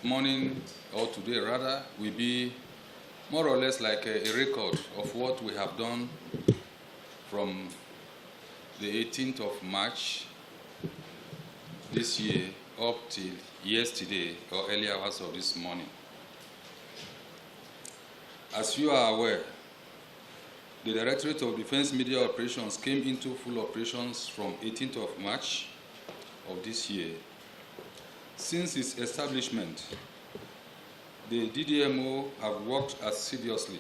morning, or today rather, will be more or less like a record of what we have done from the 18th of March this year up till yesterday or early hours of this morning. As you are aware, the Directorate of Defense Media Operations came into full operations from 18th of March of this year. Since its establishment, the DDMO have worked assiduously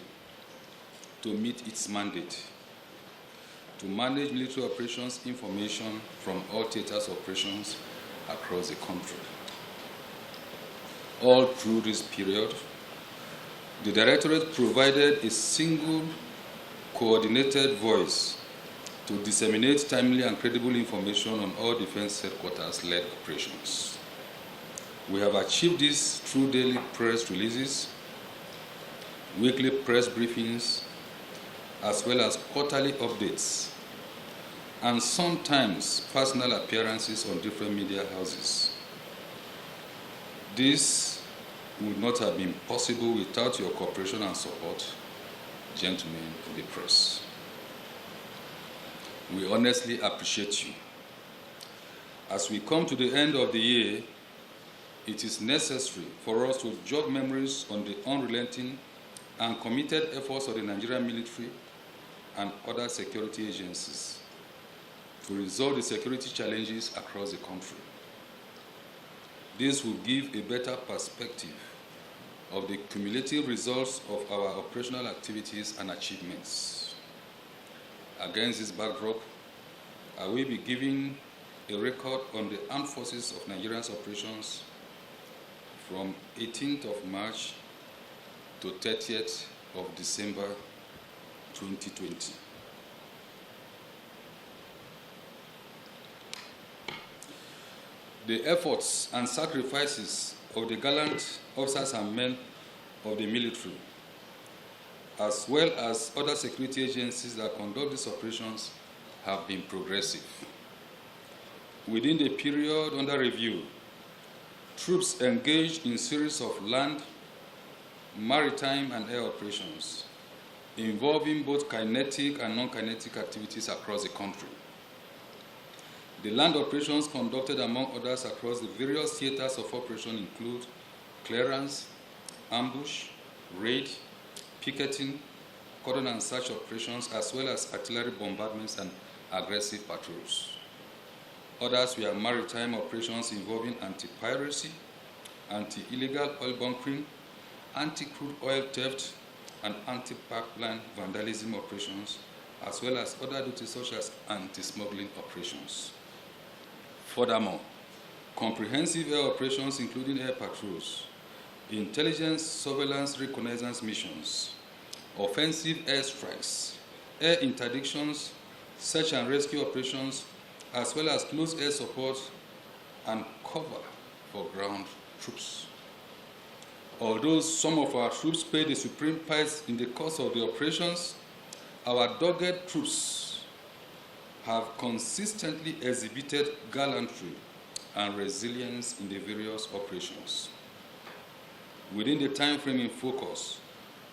to meet its mandate to manage military operations information from all theaters of operations across the country. All through this period, the Directorate provided a single coordinated voice to disseminate timely and credible information on all defense headquarters-led operations. We have achieved this through daily press releases, weekly press briefings, as well as quarterly updates, and sometimes personal appearances on different media houses. This would not have been possible without your cooperation and support, gentlemen in the press. We honestly appreciate you. As we come to the end of the year, it is necessary for us to jog memories on the unrelenting and committed efforts of the Nigerian military and other security agencies to resolve the security challenges across the country. This will give a better perspective of the cumulative results of our operational activities and achievements. Against this backdrop, I will be giving a record on the Armed Forces of Nigeria's operations from 18th of March to 30th of December 2020. The efforts and sacrifices of the gallant officers and men of the military, as well as other security agencies that conduct these operations, have been progressive. Within the period under review, troops engaged in a series of land, maritime, and air operations involving both kinetic and non-kinetic activities across the country. The land operations conducted, among others, across the various theaters of operation include clearance, ambush, raid, picketing, cordon and search operations, as well as artillery bombardments and aggressive patrols. Others were maritime operations involving anti-piracy, anti-illegal oil bunkering, anti-crude oil theft, and anti-pipeline vandalism operations, as well as other duties such as anti-smuggling operations. Furthermore, comprehensive air operations including air patrols, intelligence, surveillance, reconnaissance missions, offensive air strikes, air interdictions, search and rescue operations, as well as close air support and cover for ground troops. Although some of our troops paid the supreme price in the course of the operations, our dogged troops have consistently exhibited gallantry and resilience in the various operations. Within the time frame in focus,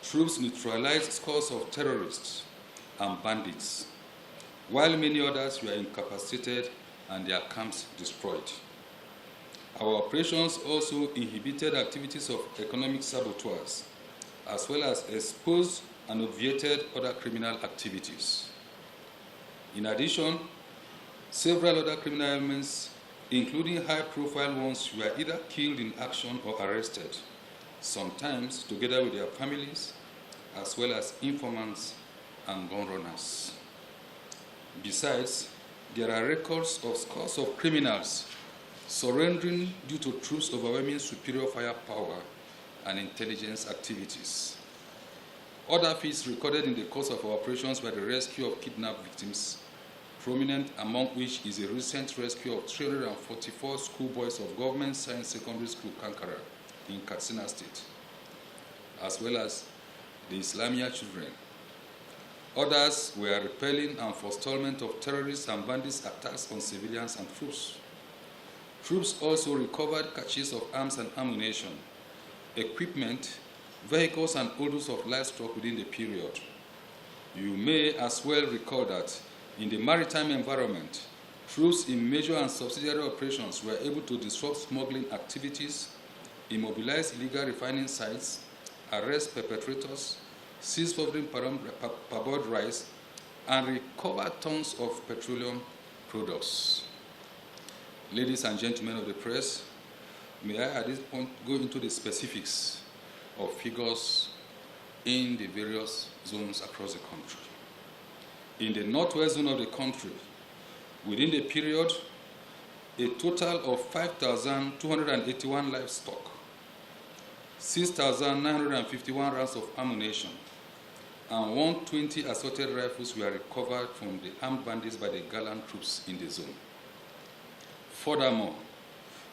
troops neutralized scores of terrorists and bandits, while many others were incapacitated and their camps destroyed. Our operations also inhibited activities of economic saboteurs, as well as exposed and obviated other criminal activities. In addition, several other criminal elements, including high-profile ones, were either killed in action or arrested, sometimes together with their families, as well as informants and gun runners. Besides, there are records of scores of criminals surrendering due to troops' overwhelming superior firepower and intelligence activities. Other feats recorded in the course of our operations were the rescue of kidnapped victims, prominent among which is a recent rescue of 344 schoolboys of Government Science Secondary School, Kankara, in Katsina State, as well as the Islamia children. Others were repelling and forestallment of terrorists and bandits' attacks on civilians and troops. Troops also recovered caches of arms and ammunition equipment, vehicles, and odors of livestock within the period. You may as well recall that in the maritime environment, troops in major and subsidiary operations were able to disrupt smuggling activities, immobilize illegal refining sites, arrest perpetrators, seize foreign parboiled rice, and recover tons of petroleum products. Ladies and gentlemen of the press, may I at this point go into the specifics of figures in the various zones across the country. In the northwest zone of the country, within the period, a total of 5,281 livestock, 6,951 rounds of ammunition, and 120 assaulted rifles were recovered from the armed bandits by the gallant troops in the zone. Furthermore,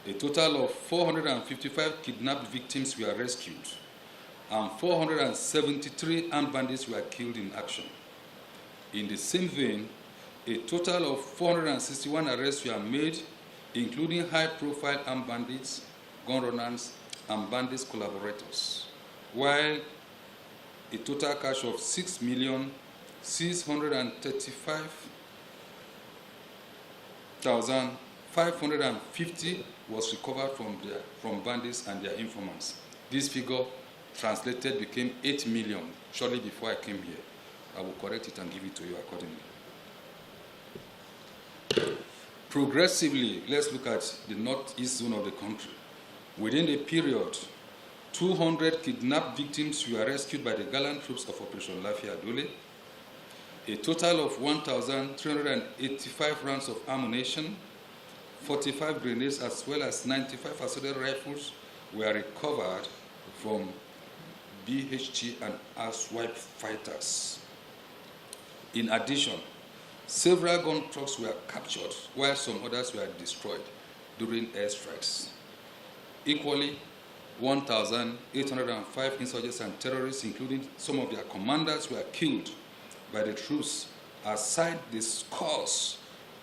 a total of 455 kidnapped victims were rescued, and 473 armed bandits were killed in action. In the same vein, a total of 461 arrests were made, including high-profile armed bandits, gun runners, and bandits collaborators, while a total cash of 6,635,550 was recovered from bandits and their informants. This figure translated became 8 million shortly before I came here. I will correct it and give it to you accordingly. Progressively, let's look at the northeast zone of the country. Within the period, 200 kidnapped victims were rescued by the gallant troops of Operation Lafia Dole. A total of 1,385 rounds of ammunition, 45 grenades, as well as 95 assault rifles were recovered from BHT and ASWIPE fighters. In addition, several gun trucks were captured, while some others were destroyed during airstrikes. Equally, 1,805 insurgents and terrorists, including some of their commanders, were killed by the troops, aside the scores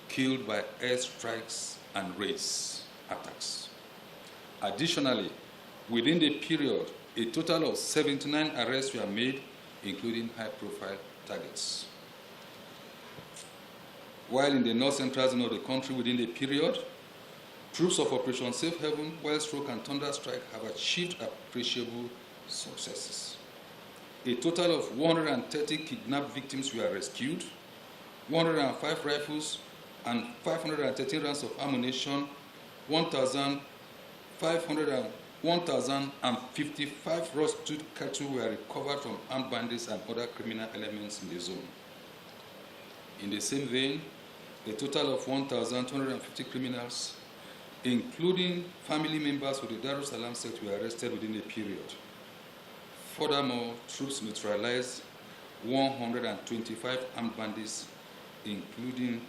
killed by airstrikes and raids attacks. Additionally, within the period, a total of 79 arrests were made, including high-profile targets. While in the north-central zone of the country within the period, troops of Operation Safe Haven, Wellstroke, and Thunderstrike have achieved appreciable successes. A total of 130 kidnapped victims were rescued, 105 rifles and 513 rounds of ammunition, 1,055 roasted cattle were recovered from armed bandits and other criminal elements in the zone. In the same vein, a total of 1,250 criminals, including family members of the Darussalam sect, were arrested within the period. Furthermore, troops neutralized 125 armed bandits, including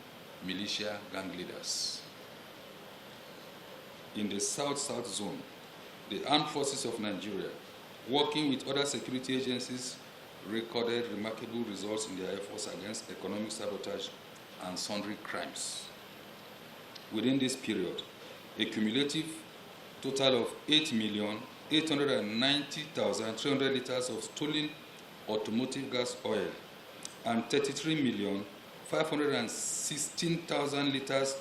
militia gang leaders. In the South-South zone, the Armed Forces of Nigeria, working with other security agencies, recorded remarkable results in their efforts against economic sabotage and sundry crimes. Within this period, a cumulative total of 8,890,300 liters of stolen automotive gas oil and 33,516,000 liters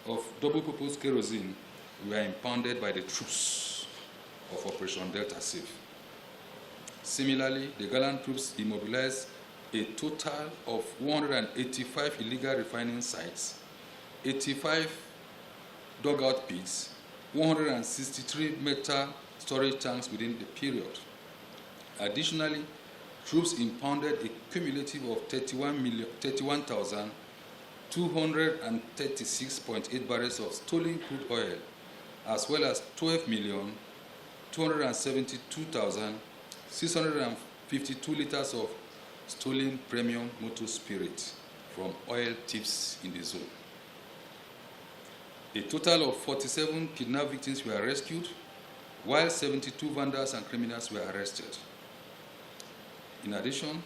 of double-purpose kerosene were impounded by the troops of Operation Delta Safe. Similarly, the gallant troops immobilized a total of 185 illegal refining sites, 85 dugout pits, 163 metal storage tanks within the period. Additionally, troops impounded a cumulative of 31,236.8 barrels of stolen crude oil, as well as 12,272,652 liters of stolen premium motor spirit from oil thieves in the zone. A total of 47 kidnapped victims were rescued, while 72 vandals and criminals were arrested. In addition,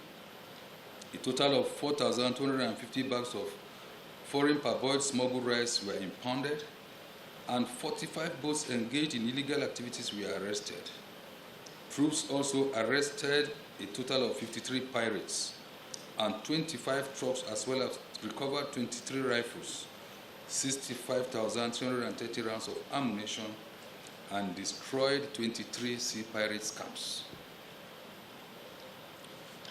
a total of 4,250 bags of foreign parboiled smuggled rice were impounded, and 45 boats engaged in illegal activities were arrested. Troops also arrested a total of 53 pirates and 25 trucks, as well as recovered 23 rifles, 65,330 rounds of ammunition, and destroyed 23 sea pirates' camps.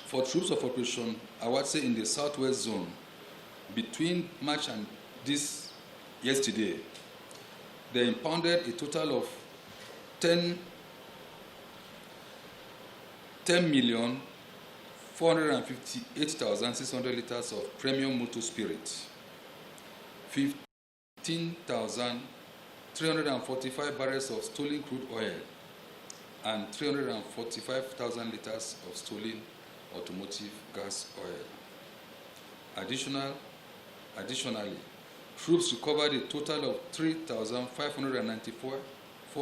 For troops of Operation Awase in the Southwest Zone, between March and yesterday, they impounded a total of 10,458,600 liters of premium motor spirit, 15,345 barrels of stolen crude oil, and 345,000 liters of stolen automotive gas oil. Additionally, troops recovered a total of 3,594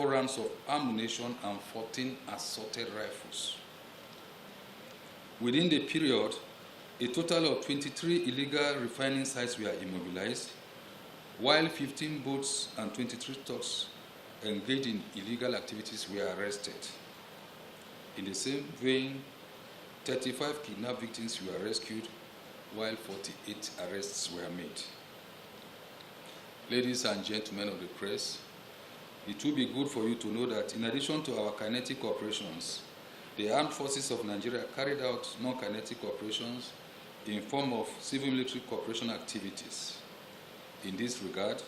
rounds of ammunition and 14 assaulted rifles. Within the period, a total of 23 illegal refining sites were immobilized, while 15 boats and 23 trucks engaged in illegal activities were arrested. In the same vein, 35 kidnapped victims were rescued, while 48 arrests were made. Ladies and gentlemen of the press, it will be good for you to know that in addition to our kinetic operations, the Armed Forces of Nigeria carried out non-kinetic operations in form of civil-military cooperation activities. In this regard,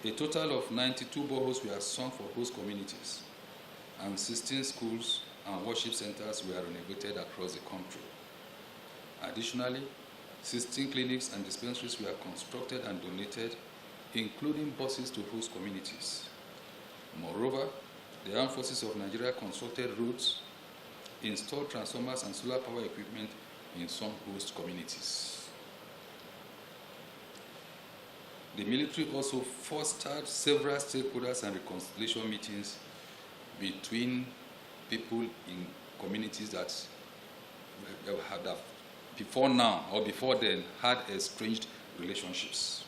a total of 92 boreholes were sunk for host communities, and 16 schools and worship centers were renovated across the country. Additionally, 16 clinics and dispensaries were constructed and donated, including buses to host communities. Moreover, the Armed Forces of Nigeria constructed roads, installed transformers and solar power equipment in some host communities. The military also fostered several stakeholders and reconciliation meetings between people in communities that had before now or before then had estranged relationships.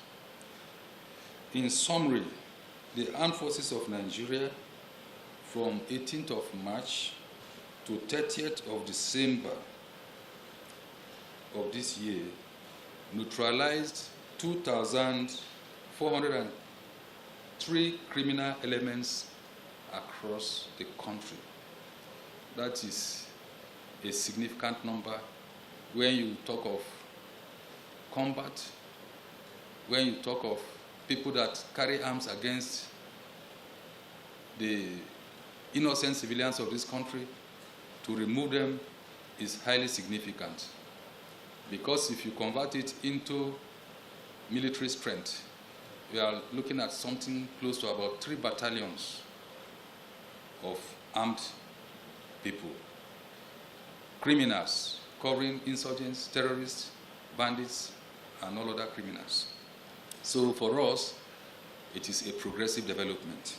In summary, the Armed Forces of Nigeria from 18th of March to 30th of December of this year neutralized 2,403 criminal elements across the country. That is a significant number when you talk of combat, when you talk of people that carry arms against the innocent civilians of this country. To remove them is highly significant, because if you convert it into military strength, we are looking at something close to about 3 battalions of armed people, criminals, covering insurgents, terrorists, bandits, and all other criminals. So for us, it is a progressive development.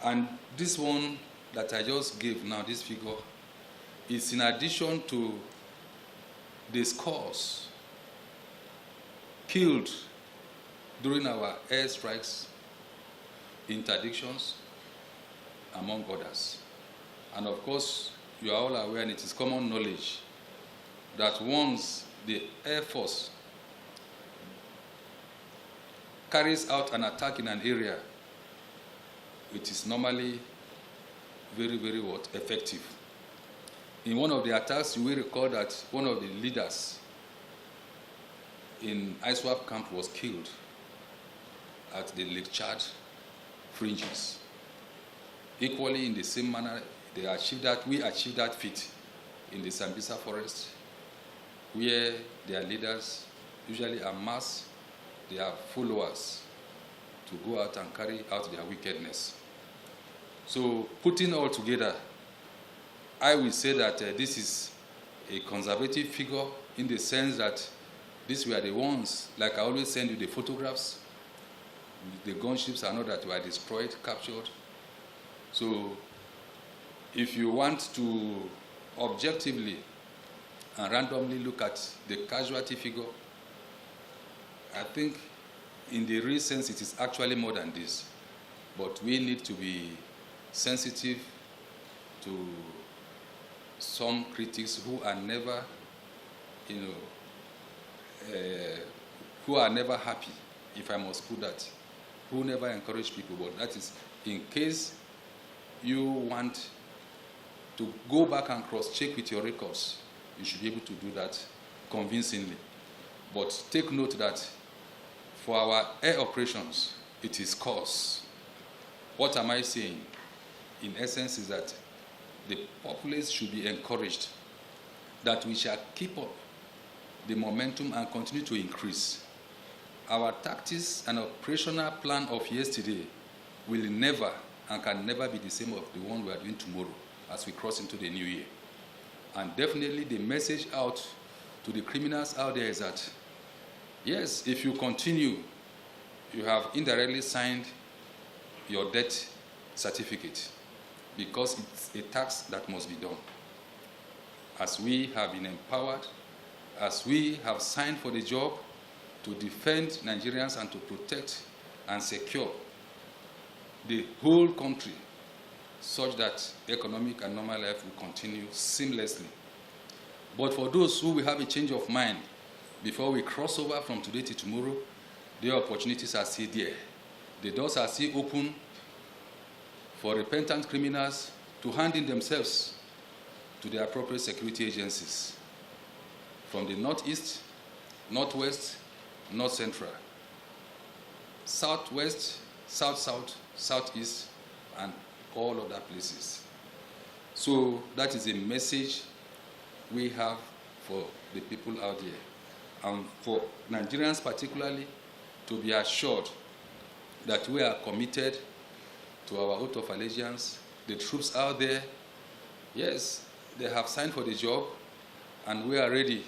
And this one that I just gave now, this figure, is in addition to the scores killed during our airstrikes, interdictions, among others. And of course, you are all aware, and it is common knowledge, that once the Air Force carries out an attack in an area, it is normally very, very effective. In one of the attacks, you will recall that one of the leaders in ISWAP camp was killed at the Lake Chad fringes. Equally, in the same manner, we achieved that feat in the Sambisa forest, where their leaders usually amass their followers to go out and carry out their wickedness. So, putting all together, I will say that this is a conservative figure, in the sense that these were the ones, like I always send you the photographs, the gunships and all that were destroyed, captured. So, if you want to objectively and randomly look at the casualty figure, I think in the real sense it is actually more than this. But we need to be sensitive to some critics who are never, who are never happy, if I must put that, who never encourage people. But that is in case you want to go back and cross-check with your records, you should be able to do that convincingly. But take note that for our air operations, it is cost. What am I saying? In essence is that the populace should be encouraged that we shall keep up the momentum and continue to increase. Our tactics and operational plan of yesterday will never and can never be the same of the one we are doing tomorrow as we cross into the new year. And definitely the message out to the criminals out there is that, yes, if you continue, you have indirectly signed your death certificate because it's a tax that must be done. As we have been empowered, as we have signed for the job to defend Nigerians and to protect and secure the whole country such that economic and normal life will continue seamlessly. But for those who will have a change of mind before we cross over from today to tomorrow, the opportunities are still there. The doors are still open for repentant criminals to hand in themselves to the appropriate security agencies from the northeast, northwest, north central, southwest, south-south, southeast, and all other places. So that is a message we have for the people out there, and for Nigerians particularly, to be assured that we are committed to our oath of allegiance. The troops out there, yes, they have signed for the job, and we are ready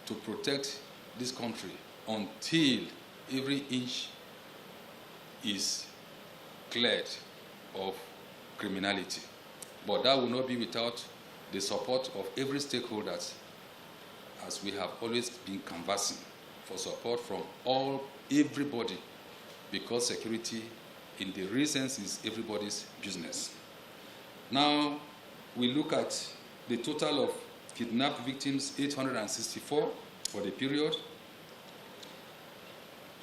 to protect this country until every inch is cleared of criminality. But that will not be without the support of every stakeholder, as we have always been canvassing for support from everybody, because security in the real sense is everybody's business. Now we look at the total of kidnapped victims, 864 for the period,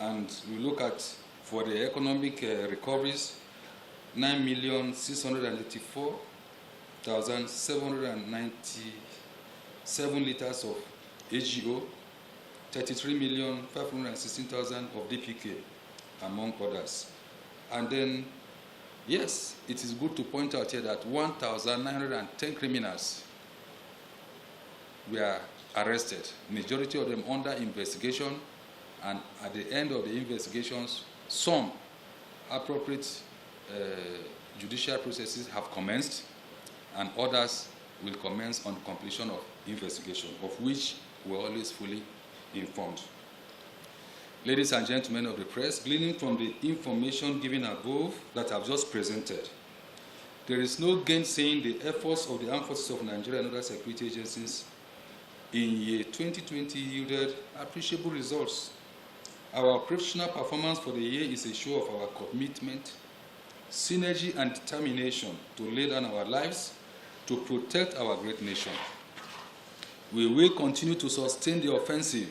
and we look at, for the economic recoveries, 9,684,797 liters of AGO, 33,516,000 of DPK, among others. And then, yes, it is good to point out here that 1,910 criminals were arrested, majority of them under investigation, and at the end of the investigations, some appropriate judicial processes have commenced, and others will commence on completion of investigation, of which we're always fully informed. Ladies and gentlemen of the press, gleaning from the information given above that I've just presented, there is no gainsaying the efforts of the Armed Forces of Nigeria and other security agencies in year 2020 yielded appreciable results. Our operational performance for the year is a show of our commitment, synergy, and determination to lay down our lives to protect our great nation. We will continue to sustain the offensive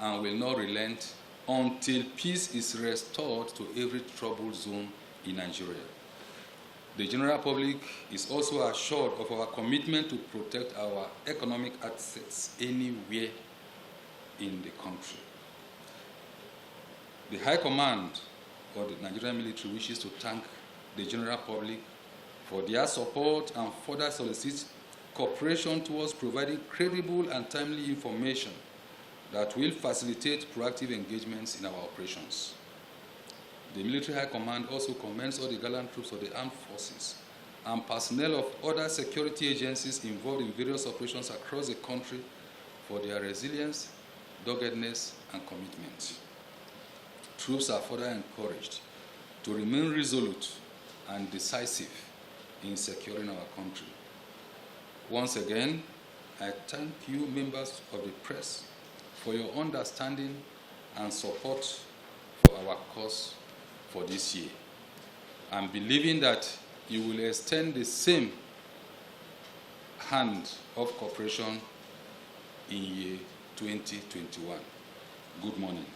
and will not relent until peace is restored to every troubled zone in Nigeria. The general public is also assured of our commitment to protect our economic assets anywhere in the country. The High Command of the Nigerian military wishes to thank the general public for their support and further solicit cooperation towards providing credible and timely information that will facilitate proactive engagements in our operations. The Military High Command also commends all the gallant troops of the armed forces and personnel of other security agencies involved in various operations across the country for their resilience, doggedness, and commitment. Troops are further encouraged to remain resolute and decisive in securing our country. Once again, I thank you, members of the press, for your understanding and support for our cause for this year. I'm believing that you will extend the same hand of cooperation in year 2021. Good morning.